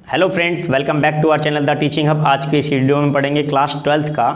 Hello friends, welcome back to our channel The Teaching Hub. आज के इस video में पढ़ेंगे क्लास 12th का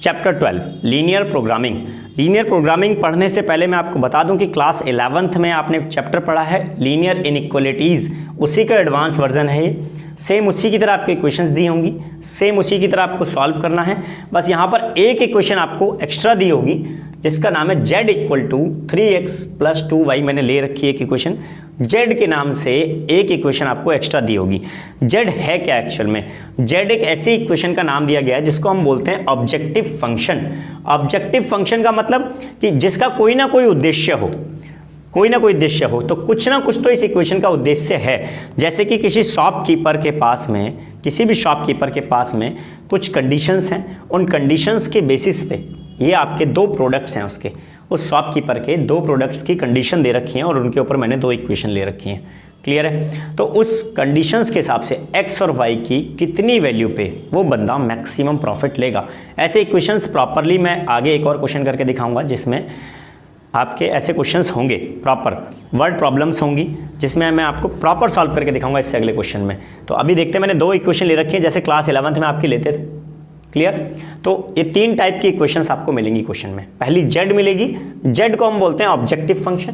chapter 12 linear programming. Linear programming पढ़ने से पहले मैं आपको बता दूं कि क्लास 11th में आपने चैप्टर पढ़ा है लीनियर इनइक्वालिटीज़, उसी का एडवांस वर्जन है ये। सेम उसी की तरह आपको इक्वेशंस दी होंगी, सेम उसी की तरह आपको सॉल्व करना है। बस यहाँ पर एक इक्वेशन आपको एक्स्ट्रा दी होगी जिसका नाम है z = 3x + 2y। मैंने ले रखी है एक इक्वेशन, z के नाम से एक इक्वेशन आपको एक्स्ट्रा दी होगी। z है क्या एक्चुअल में? z एक ऐसी इक्वेशन का नाम दिया गया है जिसको हम बोलते हैं ऑब्जेक्टिव फंक्शन। ऑब्जेक्टिव फंक्शन का मतलब कि जिसका कोई ना कोई उद्देश्य हो, कोई ना कोई उद्देश्य हो, तो कुछ ना कुछ तो इस इक्वेशन का उद्देश्य है। जैसे कि किसी शॉपकीपर के पास में, किसी भी शॉपकीपर के पास में कुछ कंडीशंस हैं, उन कंडीशंस के बेसिस पे ये आपके दो प्रोडक्ट्स हैं, उसके उस शॉपकीपर के दो प्रोडक्ट्स की कंडीशन दे रखी हैं और उनके ऊपर मैंने दो इक्वेशन ले रखी हैं। क्लियर है? तो उस कंडीशंस के हिसाब से x और y की कितनी वैल्यू पे वो बंदा मैक्सिमम प्रॉफिट लेगा। ऐसे इक्वेशंस प्रॉपरली मैं आगे एक और क्वेश्चन करके दिखाऊंगा जिसमें आपके ऐसे क्वेश्चंस होंगे, प्रॉपर वर्ड प्रॉब्लम्स होंगी, जिसमें मैं आपको प्रॉपर सॉल्व करके दिखाऊंगा इससे अगले क्वेश्चन में। तो अभी देखते हैं, मैंने दो इक्वेशन ले रखी हैं जैसे क्लास 11th में आपके लेते थे। क्लियर? तो ये तीन टाइप की इक्वेशंस आपको मिलेंगी क्वेश्चन में। पहली z मिलेगी, z को हम बोलते हैं ऑब्जेक्टिव फंक्शन।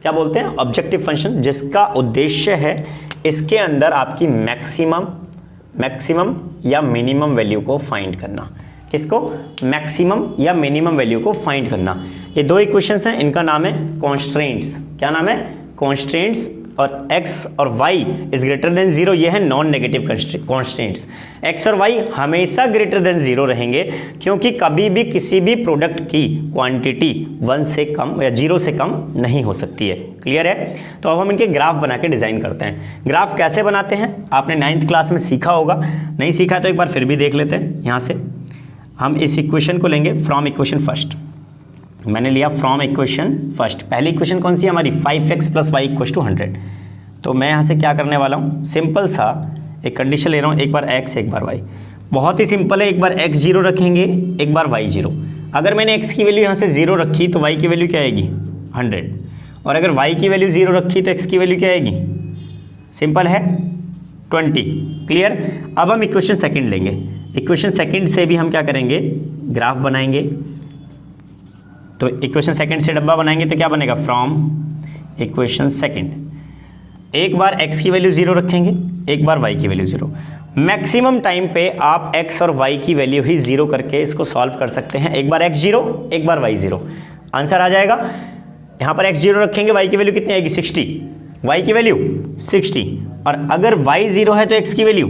क्या बोलते हैं? ऑब्जेक्टिव फंक्शन, जिसका उद्देश्य है इसके अंदर आपकी मैक्सिमम या मिनिमम वैल्यू को फाइंड करना। किसको? मैक्सिमम या मिनिमम वैल्यू को फाइंड करना। ये दो इक्वेशंस हैं, इनका नाम है कॉन्स्ट्रेंट्स। क्या नाम है? कॉन्स्ट्रेंट्स। और x और y इज ग्रेटर देन 0, ये है नॉन नेगेटिव कॉन्स्टेंट्स। x और y हमेशा ग्रेटर देन 0 रहेंगे, क्योंकि कभी भी किसी भी प्रोडक्ट की क्वांटिटी 1 से कम या 0 से कम नहीं हो सकती है। क्लियर है? तो अब हम इनके ग्राफ बना के डिज़ाइन करते हैं। ग्राफ कैसे बनाते हैं आपने 9th क्लास में सीखा होगा, नहीं सीखा तो एक बार फिर भी देख लेते हैं। यहाँ से हम इस इक्वेशन को लेंगे फ्रॉम इक्वेशन फर्स्ट। मैंने लिया फ्रॉम इक्वेशन फर्स्ट। पहली इक्वेशन कौन सी है हमारी? 5x + y = 100। तो मैं यहाँ से क्या करने वाला हूँ, सिंपल सा एक कंडीशन ले रहा हूँ, एक बार x एक बार y। बहुत ही सिंपल है, एक बार x 0 रखेंगे, एक बार y 0। अगर मैंने x की वैल्यू यहाँ से 0 रखी तो y की वैल्यू क्या आएगी? 100। और अगर y की वैल्यू 0 रखी तो x की वैल्यू क्या आएगी? सिंपल है, 20। क्लियर? अब हम इक्वेशन सेकेंड लेंगे। इक्वेशन सेकेंड से भी हम क्या करेंगे? ग्राफ बनाएंगे। तो इक्वेशन सेकंड से डब्बा बनाएंगे तो क्या बनेगा? From equation second. एक बार x की वैल्यू 0 रखेंगे, एक बार y की वैल्यू 0। मैक्सिमम टाइम पे आप x और y की वैल्यू ही 0 करके इसको सॉल्व कर सकते हैं। एक बार x 0, एक बार y 0, आंसर आ जाएगा। यहाँ पर x 0 रखेंगे, y की वैल्यू कितनी आएगी? 60। y की वैल्यू 60, और अगर y 0 है तो x की वैल्यू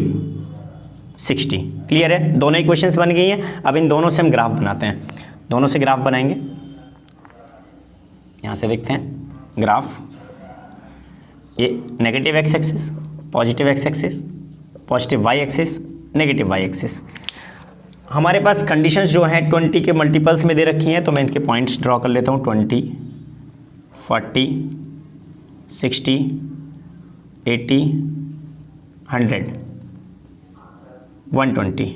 60। क्लियर है? दोनों इक्वेशंस बन गई हैं। अब इन दोनों से हम ग्राफ बनाते हैं। दोनों से ग्राफ बनाएंगे। यहाँ से देखते हैं ग्राफ। ये negative x axis, positive x axis, positive y axis, negative y axis. हमारे पास कंडीशंस जो हैं 20 के मल्टीपल्स में दे रखी हैं, तो मैं इनके पॉइंट्स ड्रॉ कर लेता हूँ। 20, 40, 60, 80, 100, 120,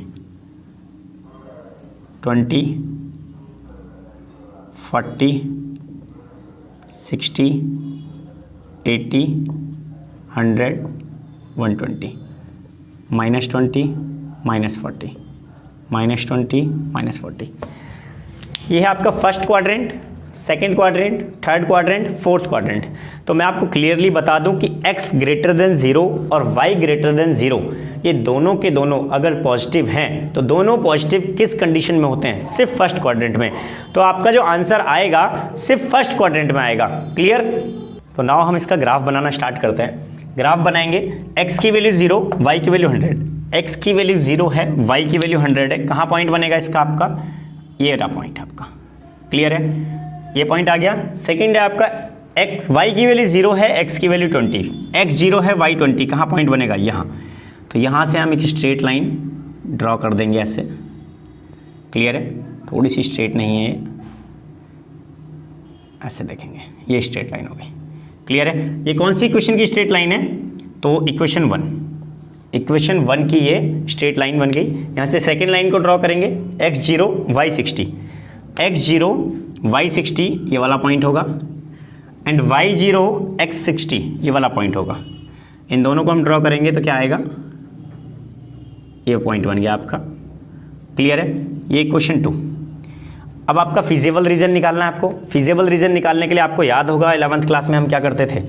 20, 40, 60, 80, 100, 120, -20, -40, -20, -40। ये है आपका first quadrant, second quadrant, third quadrant, fourth quadrant. तो मैं आपको क्लियरली बता दूं कि x ग्रेटर देन 0 और y ग्रेटर देन 0, ये दोनों के दोनों अगर पॉजिटिव हैं तो दोनों पॉजिटिव किस कंडीशन में होते हैं? सिर्फ फर्स्ट क्वाड्रेंट में। तो आपका जो आंसर आएगा सिर्फ फर्स्ट क्वाड्रेंट में आएगा। क्लियर? तो नाउ हम इसका ग्राफ बनाना स्टार्ट करते हैं। ग्राफ बनाएंगे। x की वैल्यू 0, y की वैल्यू 100। x की वैल्यू 0 है, y की वैल्यू 100 है। कहाँ पॉइंट बनेगा इसका? आपका ये रहा पॉइंट आपका। क्लियर है? ये पॉइंट आ गया। सेकेंड है आपका y की वैल्यू 0 है, x की वैल्यू 20। x 0 है, y 20। कहाँ पॉइंट बनेगा? यहाँ। तो यहाँ से हम एक स्ट्रेट लाइन ड्रॉ कर देंगे ऐसे। क्लियर है? थोड़ी सी स्ट्रेट नहीं है, ऐसे देखेंगे, ये स्ट्रेट लाइन हो गई। क्लियर है? ये कौन सी इक्वेशन की स्ट्रेट लाइन है? तो इक्वेशन 1। इक्वेशन 1 की ये स्ट्रेट लाइन बन गई। यहाँ से सेकेंड लाइन को ड्रॉ करेंगे। x 0, y 60, x 0, y 60 ये वाला पॉइंट होगा, एंड y 0, x 60 ये वाला पॉइंट होगा। इन दोनों को हम ड्रॉ करेंगे तो क्या आएगा? ये पॉइंट बन गया आपका। क्लियर है? ये क्वेश्चन 2। अब आपका फिजिबल रीजन निकालना है आपको। फिजिबल रीजन निकालने के लिए आपको याद होगा 11th क्लास में हम क्या करते थे।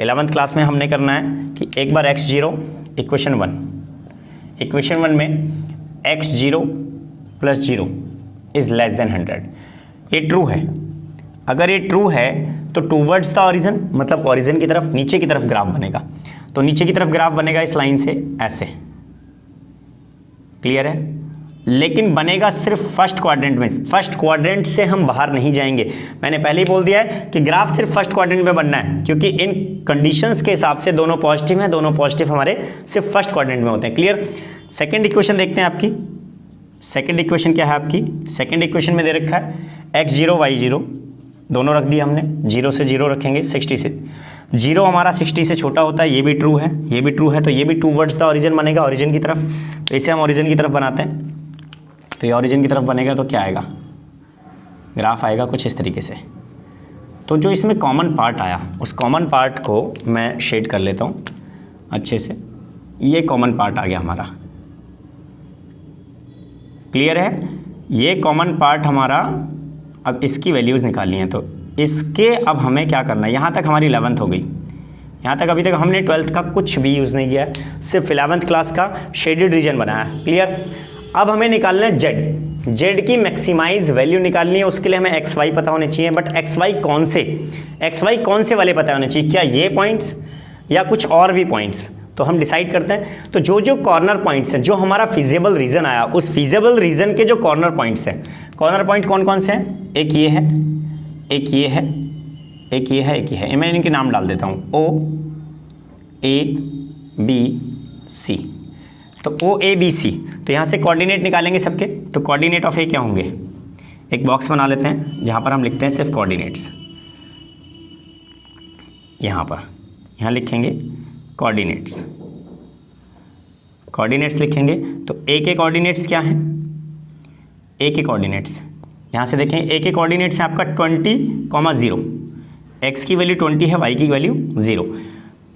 11th क्लास में हमने करना है कि एक बार x0 इक्वेशन 1 में x0 + 0 इज़ लेस देन 100। ये ट्रू है। अगर ये ट्रू है तो टूवर्ड्स द ऑरिजन, मतलब ऑरिजन की तरफ, नीचे की तरफ ग्राफ बनेगा। तो नीचे की तरफ ग्राफ बनेगा इस लाइन से ऐसे। क्लियर है? लेकिन बनेगा सिर्फ फर्स्ट क्वाड्रेंट में। फर्स्ट क्वाड्रेंट से हम बाहर नहीं जाएंगे। मैंने पहले ही बोल दिया है कि ग्राफ सिर्फ फर्स्ट क्वाड्रेंट में बनना है, क्योंकि इन कंडीशंस के हिसाब से दोनों पॉजिटिव हैं, दोनों पॉजिटिव हमारे सिर्फ फर्स्ट क्वाड्रेंट में होते हैं। क्लियर? सेकंड इक्वेशन देखते हैं आपकी। सेकंड इक्वेशन क्या है आपकी? सेकंड इक्वेशन में दे रखा है x0 y0 दोनों रख दिया हमने। 0 से 0 रखेंगे 60 से। 0 हमारा 60 से छोटा होता है, ये भी ट्रू है, ये भी ट्रू है, तो ये भी टूवर्ड्स द ऑरिजन बनेगा, ऑरिजन की तरफ। तो इसे हम ऑरिजन की तरफ बनाते हैं। तो ये ऑरिजन की तरफ बनेगा तो क्या आएगा? ग्राफ आएगा कुछ इस तरीके से। तो जो इसमें कॉमन पार्ट आया, उस कॉमन पार्ट को मैं शेड कर लेता हूँ अच्छे से। ये कॉमन पार्ट आ गया हमारा। क्लियर है? ये कॉमन पार्ट हमारा, अब इसकी वैल्यूज़ निकालनी है। तो इसके अब हमें क्या करना है? यहाँ तक हमारी 11th हो गई। यहाँ तक अभी तक हमने 12th का कुछ भी यूज़ नहीं किया है, सिर्फ 11th क्लास का शेडेड रीजन बनाया है। क्लियर? अब हमें निकालना है जेड की मैक्सिमाइज वैल्यू निकालनी है। उसके लिए हमें एक्स वाई पता होने चाहिए, बट एक्स वाई कौन से वाले पता होने चाहिए? क्या ये पॉइंट्स या कुछ और भी पॉइंट्स? तो हम डिसाइड करते हैं। तो जो कॉर्नर पॉइंट्स हैं, जो हमारा फिजिबल रीजन आया, उस फिजिबल रीजन के जो कॉर्नर पॉइंट्स हैं, कॉर्नर पॉइंट कौन कौन से हैं? एक ये है, एक ये है, एक ये है, एक ये है। मैं इनके नाम डाल देता हूँ, O A B C। तो O A B C। तो यहाँ से कोऑर्डिनेट निकालेंगे सबके। तो कोऑर्डिनेट ऑफ ए क्या होंगे? एक बॉक्स बना लेते हैं जहाँ पर हम लिखते हैं सिर्फ कोऑर्डिनेट्स। यहाँ लिखेंगे कोऑर्डिनेट्स लिखेंगे। तो ए के कोऑर्डिनेट्स क्या हैं? ए के कोऑर्डिनेट्स यहाँ से देखें, ए के कोऑर्डिनेट्स है आपका 20,0। एक्स की वैल्यू 20 है, वाई की वैल्यू 0।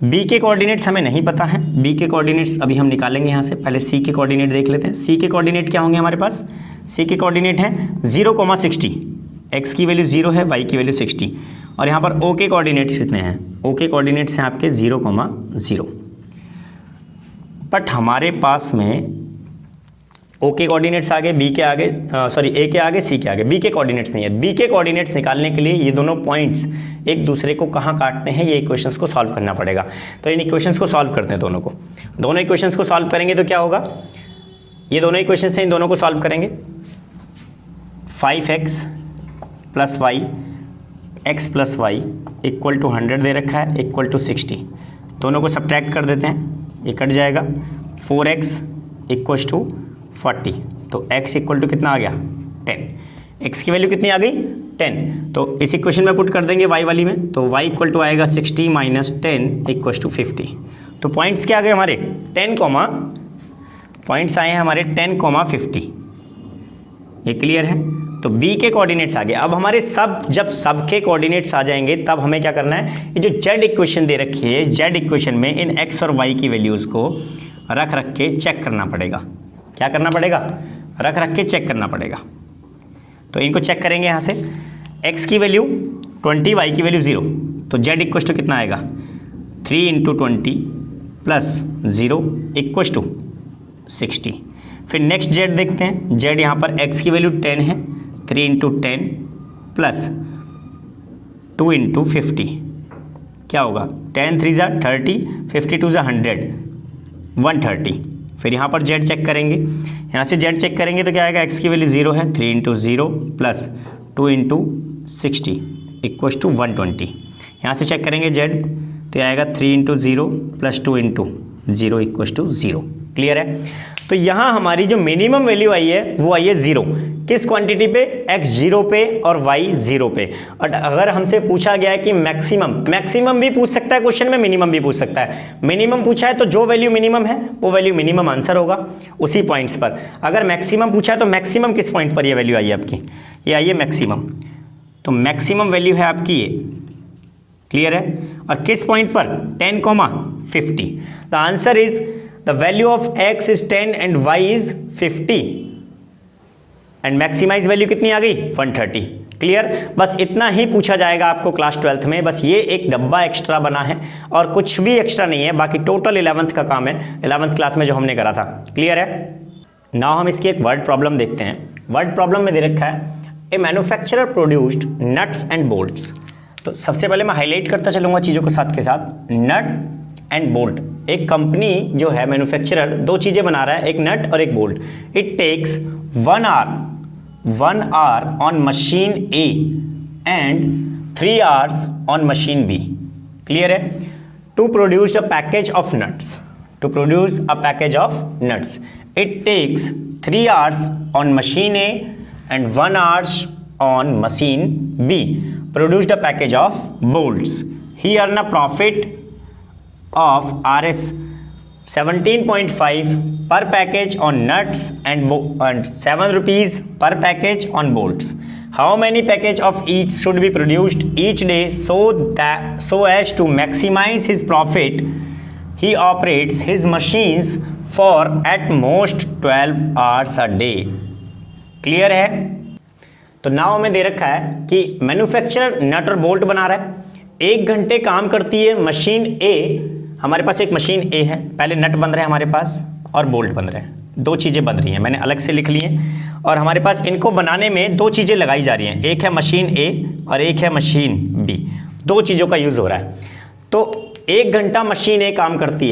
बी के कोऑर्डिनेट्स हमें नहीं पता है। बी के कोऑर्डिनेट्स अभी हम निकालेंगे यहाँ से। पहले सी के कोऑर्डिनेट देख लेते हैं। सी के कोऑर्डिनेट क्या होंगे हमारे पास? सी के कोऑर्डिनेट है 0,60। एक्स की वैल्यू 0 है, वाई की वैल्यू 60। और यहाँ पर ओ के कोऑर्डिनेट्स कितने हैं? ओ के कोऑर्डिनेट्स हैं आपके 0,0। बट हमारे पास में ओ के कोऑर्डिनेट्स आगे, बी के आगे, सॉरी ए के आगे, सी के आगे, बी के कोऑर्डिनेट्स नहीं है। बी के कोऑर्डिनेट्स निकालने के लिए ये दोनों पॉइंट्स एक दूसरे को कहाँ काटते हैं, ये इक्वेशंस को सॉल्व करना पड़ेगा। तो इन इक्वेशंस को सॉल्व करते हैं दोनों इक्वेशंस को सॉल्व करेंगे तो क्या होगा? ये दोनों इक्वेशंस हैं, इन दोनों को सॉल्व करेंगे। 5x + y, x + y = 100 दे रखा है, = 60। दोनों को सब्ट्रैक्ट कर देते हैं, ये कट जाएगा। 4x = 40। तो x = कितना आ गया? 10। x की वैल्यू कितनी आ गई? 10। तो इस इक्वेशन में पुट कर देंगे y वाली में। तो y = आएगा 60 - 10 = 50। तो पॉइंट्स क्या आ गए हमारे? 10, पॉइंट्स आए हैं हमारे 10,50। ये क्लियर है? तो b के कोऑर्डिनेट्स आ गए। अब हमारे जब सब के कोऑर्डिनेट्स आ जाएंगे तब हमें क्या करना है? ये जो z इक्वेशन दे रखी है, z इक्वेशन में इन x और y की वैल्यूज़ को रख के चेक करना पड़ेगा। क्या करना पड़ेगा? रख के चेक करना पड़ेगा। तो इनको चेक करेंगे यहाँ से। x की वैल्यू 20, y की वैल्यू 0। तो z = कितना आएगा? 3 × 20 + 0 = 60। फिर नेक्स्ट z देखते हैं। z यहाँ पर x की वैल्यू 10 है, 3 × 10 + 2 × 50 क्या होगा? 10 3 = 30, 50 2 = 100, 130। फिर यहाँ पर z चेक करेंगे। यहाँ से z चेक करेंगे तो क्या आएगा? x की वैल्यू 0 है, 3 × 0 + 2 × 60 = 120। यहाँ से चेक करेंगे z तो आएगा 3 × 0 + 2 × 0 = 0। क्लियर है? तो यहाँ हमारी जो मिनिमम वैल्यू आई है वो आई है 0। किस क्वांटिटी पे? x 0 पे और y 0 पे। और अगर हमसे पूछा गया है कि मैक्सिमम भी पूछ सकता है क्वेश्चन में, मिनिमम भी पूछ सकता है। मिनिमम पूछा है तो जो वैल्यू मिनिमम है वो वैल्यू मिनिमम आंसर होगा उसी पॉइंट्स पर। अगर मैक्सिमम पूछा है तो मैक्सिमम किस पॉइंट पर ये वैल्यू आई है आपकी? ये आई है मैक्सिमम। तो मैक्सिमम वैल्यू है आपकी ये। क्लियर है? और किस पॉइंट पर? 10,50। The answer is the value of x is 10 and y is 50 and maximize value कितनी आ गई 130। क्लियर। बस इतना ही पूछा जाएगा आपको क्लास 12th में, बस ये एक डब्बा एक्स्ट्रा बना है और कुछ भी एक्स्ट्रा नहीं है, बाकी टोटल 11th का काम है, 11th क्लास में जो हमने करा था। क्लियर है। नाउ हम इसकी एक वर्ड प्रॉब्लम देखते हैं। वर्ड प्रॉब्लम में दे रखा है a manufacturer produced nuts and bolts. तो सबसे पहले मैं हाईलाइट करता चलूंगा चीज़ों के साथ नट एंड बोल्ट। एक कंपनी जो है मैन्युफैक्चरर दो चीज़ें बना रहा है, एक नट और एक bolt. It takes 1 hour on machine A and 3 hours on machine B. Clear है। To produce a package of nuts. To produce a package of nuts, it takes 3 hours on machine A and 1 hours on machine B. Produced a package of bolts. He earned a profit of Rs 17.5 per package on nuts and 7 rupees per package on bolts. How many package of each should be produced each day so as to maximize his profit? He operates his machines for at most 12 hours a day. Clear है। तो now में दे रखा है कि manufacturer नट और bolt बना रहा है। 1 घंटे काम करती है मशीन ए। हमारे पास एक मशीन ए है, पहले नट बन रहे हैं हमारे पास और बोल्ट बन रहे हैं, दो चीज़ें बन रही हैं, मैंने अलग से लिख ली हैं। और हमारे पास इनको बनाने में दो चीज़ें लगाई जा रही हैं, एक है मशीन ए और एक है मशीन बी। दो चीज़ों का यूज़ हो रहा है। तो 1 घंटा मशीन ए काम करती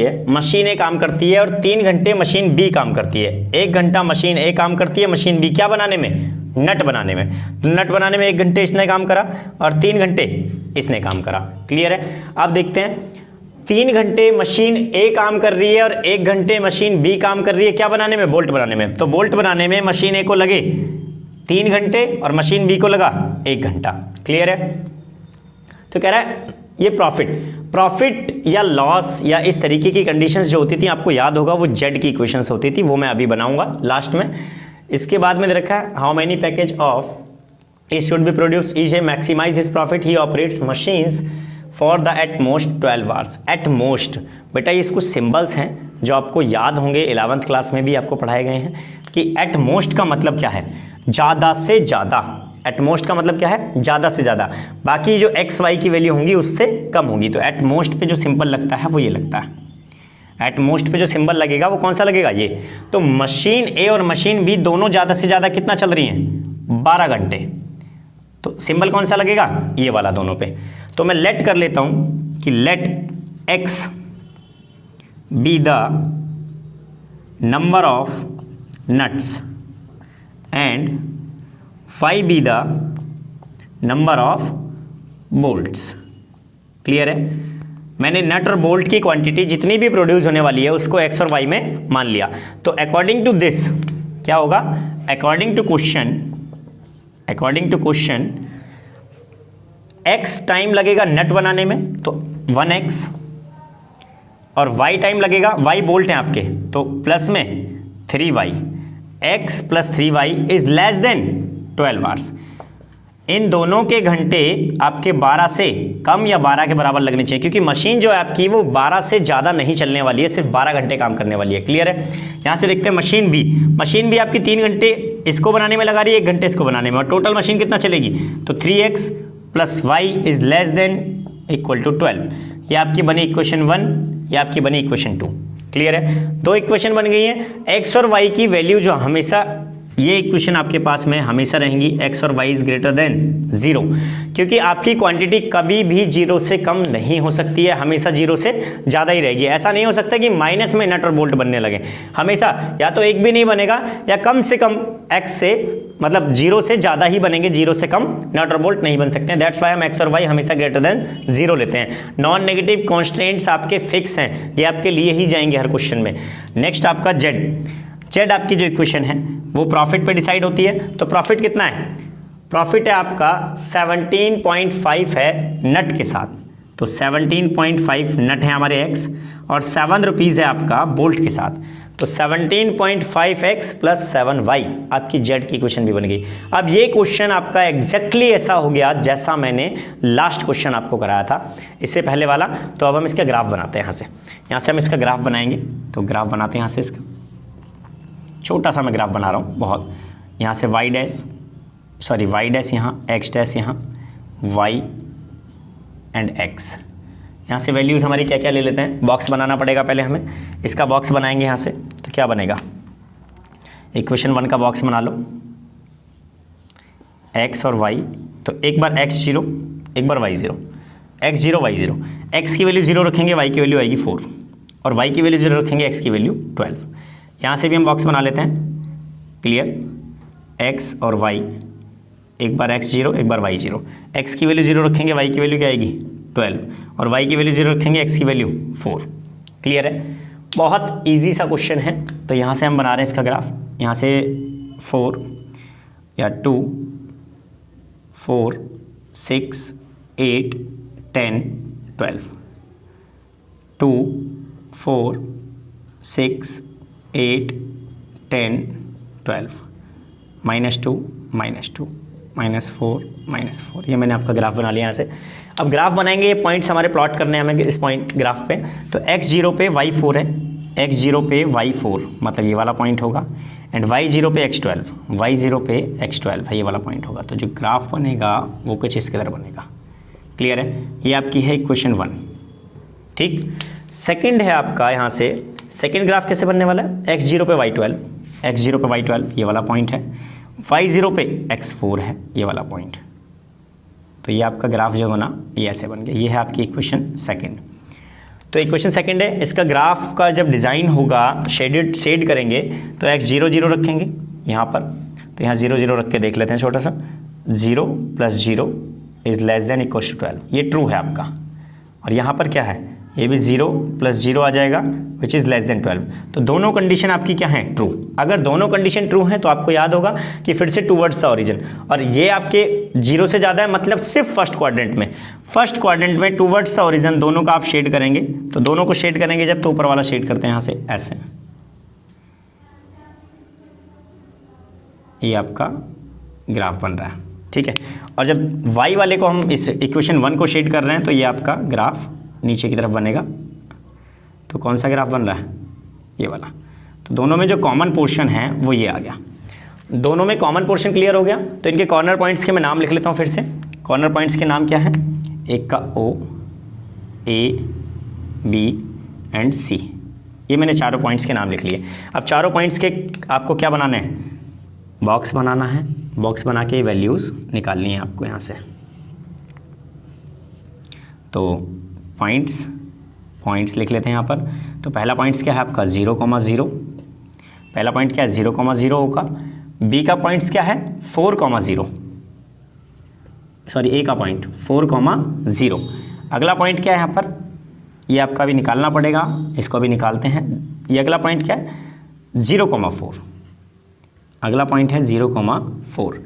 है और 3 घंटे मशीन बी काम करती है। 1 घंटा मशीन ए काम करती है, मशीन बी क्या बनाने में, नट बनाने में। तो नट बनाने में 1 घंटे इसने काम करा और 3 घंटे इसने काम करा। क्लियर है। अब देखते हैं 3 घंटे मशीन ए काम कर रही है और 1 घंटे मशीन बी काम कर रही है, क्या बनाने में, बोल्ट बनाने में। तो बोल्ट बनाने में मशीन ए को लगे 3 घंटे और मशीन बी को लगा 1 घंटा। क्लियर है। तो कह रहा है ये प्रॉफिट या लॉस या इस तरीके की कंडीशंस जो होती थी, आपको याद होगा वो जेड की इक्वेशंस होती थी, वो मैं अभी बनाऊंगा लास्ट में। इसके बाद में दे रखा है how many package of it should be produce each maximize his profit, he operates machines for the at most 12 hours. At most बेटा ये कुछ सिंबल्स हैं जो आपको याद होंगे, 11th क्लास में भी आपको पढ़ाए गए हैं कि एट मोस्ट का मतलब क्या है, ज़्यादा से ज़्यादा। एट मोस्ट का मतलब क्या है, ज़्यादा से ज़्यादा। बाकी जो एक्स वाई की वैल्यू होंगी उससे कम होगी। तो एट मोस्ट पे जो सिंबल लगता है वो ये लगता है। एट मोस्ट पे जो सिंबल लगेगा वो कौन सा लगेगा, ये। तो मशीन ए और मशीन बी दोनों ज़्यादा से ज़्यादा कितना चल रही हैं, 12 घंटे। तो सिंबल कौन सा लगेगा, ये वाला दोनों पे। तो मैं लेट कर लेता हूं कि let x be the number of nuts and y be the number of bolts. Clear है। मैंने नट और बोल्ट की क्वांटिटी जितनी भी प्रोड्यूस होने वाली है उसको एक्स और वाई में मान लिया। तो अकॉर्डिंग टू दिस क्या होगा, according to question x time लगेगा नट बनाने में तो 1x और y टाइम लगेगा, y बोल्ट हैं आपके तो प्लस में 3y, x plus 3y is less than 12 hours. इन दोनों के घंटे आपके 12 से कम या 12 के बराबर लगने चाहिए, क्योंकि मशीन जो है आपकी वो 12 से ज़्यादा नहीं चलने वाली है, सिर्फ 12 घंटे काम करने वाली है। क्लियर है। यहाँ से देखते हैं मशीन बी आपकी 3 घंटे इसको बनाने में लगा रही है, 1 घंटे इसको बनाने में, और टोटल मशीन कितना चलेगी, तो 3x plus y is less than equal to 12। ये आपकी बनी इक्वेशन 1, ये आपकी बनी इक्वेशन 2। क्लियर है। दो इक्वेशन बन गई है। एक्स और वाई की वैल्यू जो हमेशा, ये इक्वेशन आपके पास में हमेशा रहेंगी, x और y इज ग्रेटर देन 0, क्योंकि आपकी क्वांटिटी कभी भी 0 से कम नहीं हो सकती है, हमेशा 0 से ज़्यादा ही रहेगी। ऐसा नहीं हो सकता कि माइनस में नट और बोल्ट बनने लगे, हमेशा या तो एक भी नहीं बनेगा या कम से कम x से मतलब 0 से ज़्यादा ही बनेंगे, 0 से कम नट और बोल्ट नहीं बन सकते हैं। दैट्स वाई हम x और y हमेशा ग्रेटर देन 0 लेते हैं। नॉन नेगेटिव कॉन्स्टेंट्स आपके फिक्स हैं, ये आपके लिए ही जाएंगे हर क्वेश्चन में। नेक्स्ट आपका जेड आपकी जो इक्वेशन है वो प्रॉफिट पे डिसाइड होती है। तो प्रॉफिट कितना है, प्रॉफिट है आपका 17.5 है नट के साथ, तो 17.5 नट है हमारे x और 7 रुपीज़ है आपका बोल्ट के साथ, तो 17.5x प्लस 7y आपकी जेड की क्वेश्चन भी बन गई। अब ये क्वेश्चन आपका एग्जैक्टली ऐसा हो गया जैसा मैंने लास्ट क्वेश्चन आपको कराया था इससे पहले वाला। तो अब हम इसका ग्राफ बनाते हैं, यहाँ से हम इसका ग्राफ बनाएंगे। तो ग्राफ बनाते हैं यहाँ से, इसका छोटा सा मैं ग्राफ बना रहा हूँ बहुत। यहाँ से y डैश यहाँ, x डैश यहाँ, y एंड x। यहाँ से वैल्यूज़ हमारी क्या क्या ले लेते हैं, बॉक्स बनाना पड़ेगा पहले हमें। इसका बॉक्स बनाएंगे यहाँ से, तो क्या बनेगा, इक्वेशन 1 का बॉक्स बना लो, x और y। तो एक बार x0 एक बार y0, x0 y0, x की वैल्यू 0 रखेंगे, y की वैल्यू आएगी 4 और y की वैल्यू 0 रखेंगे, x की वैल्यू 12। यहाँ से भी हम बॉक्स बना लेते हैं, क्लियर, x और y, एक बार x0 एक बार y0, x की वैल्यू 0 रखेंगे, y की वैल्यू क्या आएगी 12 और y की वैल्यू 0 रखेंगे, x की वैल्यू 4। क्लियर है, बहुत इजी सा क्वेश्चन है। तो यहाँ से हम बना रहे हैं इसका ग्राफ, यहाँ से 4 या 2 4 6 8 10 12, 2 4 6 8 10 12, -2 -2 -4 ये मैंने आपका ग्राफ बना लिया यहाँ से। अब ग्राफ बनाएंगे, ये पॉइंट्स हमारे प्लॉट करने हैं हमें इस पॉइंट ग्राफ पे। तो x0 पे y4 है, x0 पे y4 मतलब ये वाला पॉइंट होगा, एंड y0 पे x12, y0 पे x12 है, ये वाला पॉइंट होगा। तो जो ग्राफ बनेगा वो कुछ इसके तरह बनेगा। क्लियर है, ये आपकी है इक्वेशन 1। ठीक, सेकंड है आपका, यहाँ से सेकंड ग्राफ कैसे बनने वाला है, x0 पे y12, x0 पे y12 ये वाला पॉइंट है, y0 पे x4 है ये वाला पॉइंट। तो ये आपका ग्राफ जो बना ये ऐसे बन गया। ये है आपकी इक्वेशन सेकंड। तो इक्वेशन सेकंड है, इसका ग्राफ का जब डिज़ाइन होगा, शेड करेंगे तो x0 0 रखेंगे यहाँ पर। तो यहाँ 0 0 रख के देख लेते हैं छोटा सा, 0 + 0 is less than equal to 12, ये ट्रू है आपका। और यहाँ पर क्या है, ये भी 0 + 0 आ जाएगा विच इज़ लेस देन 12। तो दोनों कंडीशन आपकी क्या है, ट्रू। अगर दोनों कंडीशन ट्रू हैं तो आपको याद होगा कि फिर से टूवर्ड्स द ओरिजिन, और ये आपके 0 से ज़्यादा है मतलब सिर्फ फर्स्ट क्वाड्रेंट में टूवर्ड्स द ओरिजिन दोनों का आप शेड करेंगे। तो दोनों को शेड करेंगे जब, तो ऊपर वाला शेड करते हैं यहाँ से ऐसे, ये आपका ग्राफ बन रहा है। ठीक है, और जब y वाले को हम इस इक्वेशन 1 को शेड कर रहे हैं तो ये आपका ग्राफ नीचे की तरफ बनेगा। तो कौन सा ग्राफ बन रहा है, ये वाला। तो दोनों में जो कॉमन पोर्शन है वो ये आ गया, दोनों में कॉमन पोर्शन क्लियर हो गया। तो इनके कॉर्नर पॉइंट्स के मैं नाम लिख लेता हूँ फिर से। कॉर्नर पॉइंट्स के नाम क्या है, एक का O, A, B and C, ये मैंने चारों पॉइंट्स के नाम लिख लिए। अब चारों पॉइंट्स के आपको क्या बनाना है, बॉक्स बनाना है। बॉक्स बना के वैल्यूज़ निकालनी है आपको यहाँ से। तो पॉइंट्स लिख लेते हैं यहाँ पर। तो पहला पॉइंट्स क्या है आपका 0,0, पहला पॉइंट क्या है 0,0 होगा। बी का पॉइंट्स क्या है 4,0, सॉरी ए का पॉइंट 4,0। अगला पॉइंट क्या है यहाँ पर, ये आपका भी निकालना पड़ेगा, इसको भी निकालते हैं। ये अगला पॉइंट क्या है 0,4, अगला पॉइंट है 0,4।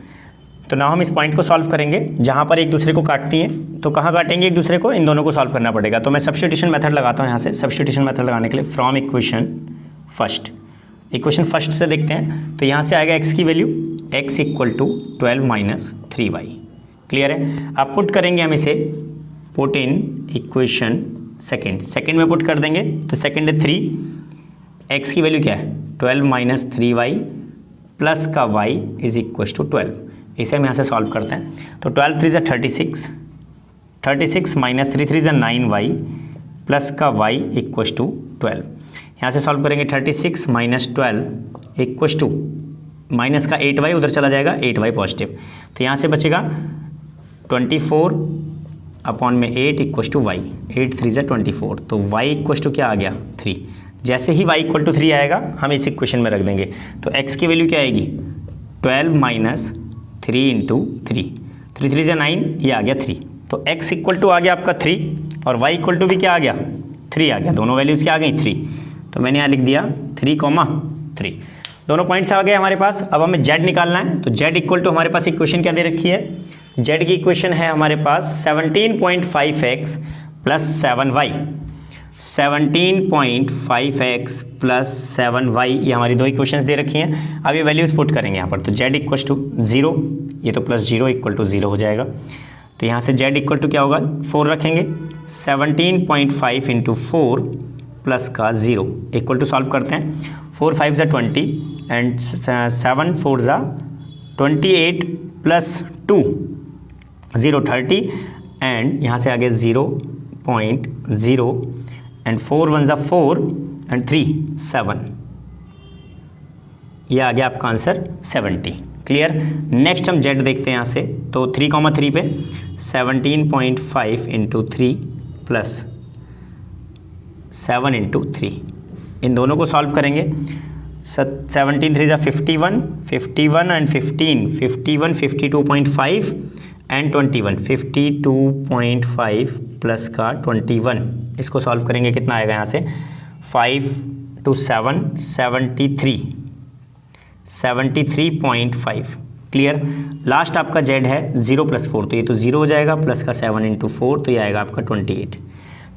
तो ना हम इस पॉइंट को सॉल्व करेंगे जहाँ पर एक दूसरे को काटती हैं। तो कहाँ काटेंगे एक दूसरे को, इन दोनों को सॉल्व करना पड़ेगा। तो मैं सब्स्टिट्यूशन मेथड लगाता हूँ यहाँ से। सब्स्टिट्यूशन मेथड लगाने के लिए फ्रॉम इक्वेशन फर्स्ट से देखते हैं। तो यहाँ से आएगा x की वैल्यू, x = 12 - 3y। क्लियर है, अब पुट करेंगे हम इसे, पुट इन इक्वेशन सेकेंड में पुट कर देंगे। तो सेकेंड है 3, x की वैल्यू क्या है 12 - 3y प्लस का y = 12। इसे हम यहाँ से सॉल्व करते हैं। तो 12 3 36, 36 - 3 3 9y प्लस का y = 12। यहाँ से सॉल्व करेंगे 36 - 12 = माइनस का 8y उधर चला जाएगा, 8y पॉजिटिव। तो यहाँ से बचेगा 24/8 = y, 8 3 24। तो y = क्या आ गया 3। जैसे ही y = 3 आएगा हम इस इक्वेशन में रख देंगे। तो x की वैल्यू क्या आएगी 12 - 3 × 3, 3 3 9, ये आ गया 3। तो x = आ गया आपका 3 और y = भी क्या आ गया 3 आ गया। दोनों वैल्यूज़ क्या आ गई 3। तो मैंने यहाँ लिख दिया 3,3। दोनों पॉइंट्स आ गए हमारे पास। अब हमें z निकालना है। तो z = हमारे पास इक्वेशन क्या दे रखी है, z की इक्वेशन है हमारे पास 17.5x plus 7y, 17.5x plus 7y, ये हमारी दो इक्वेशंस दे रखी हैं। अब ये वैल्यूज पुट करेंगे यहाँ पर, तो z इक्वल टू 0, ये तो प्लस 0 इक्वल टू 0 हो जाएगा। तो यहाँ से z इक्वल टू क्या होगा, 4 रखेंगे, 17.5 इंटू 4 प्लस का 0 इक्वल टू सॉल्व करते हैं। 4 5 ज़ा 20 एंड 7 4 ज़ा 28 प्लस 2 0 30 एंड यहाँ से आगे 0.0 एंड 4 1 ज़ा 4 एंड 3 7, ये आ गया आपका आंसर 70। क्लियर। नेक्स्ट हम z देखते हैं यहाँ से, तो 3,3 पे 17.5 इंटू 3 प्लस 7 इंटू 3, इन दोनों को सॉल्व करेंगे। 17 3 ज़ा 51, 51 एंड 15, 51 52.5 एंड 21, 52.5 प्लस का 21, इसको सॉल्व करेंगे, कितना आएगा यहाँ से 5 to 7 73, 73.5। क्लियर। लास्ट आपका z है 0 + 4, तो ये तो 0 हो जाएगा, प्लस का 7 इंटू 4, तो ये आएगा आपका 28।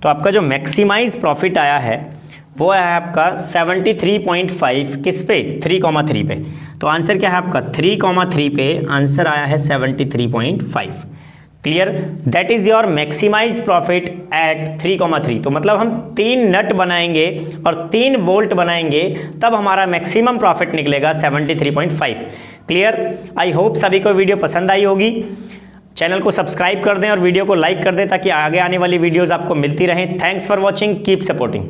तो आपका जो मैक्सिमाइज प्रॉफिट आया है वो है आपका 73.5, किस पे, 3,3 पे। तो आंसर क्या है आपका 3,3 पे आंसर आया है 73.5। Clear. That is your maximize profit at 3,3। तो मतलब हम 3 नट बनाएंगे और 3 बोल्ट बनाएंगे, तब हमारा मैक्सिमम प्रॉफिट निकलेगा 73.5। क्लियर। आई होप सभी को वीडियो पसंद आई होगी। चैनल को सब्सक्राइब कर दें और वीडियो को लाइक कर दें ताकि आगे आने वाली वीडियोस आपको मिलती रहें। Thanks for watching, keep supporting.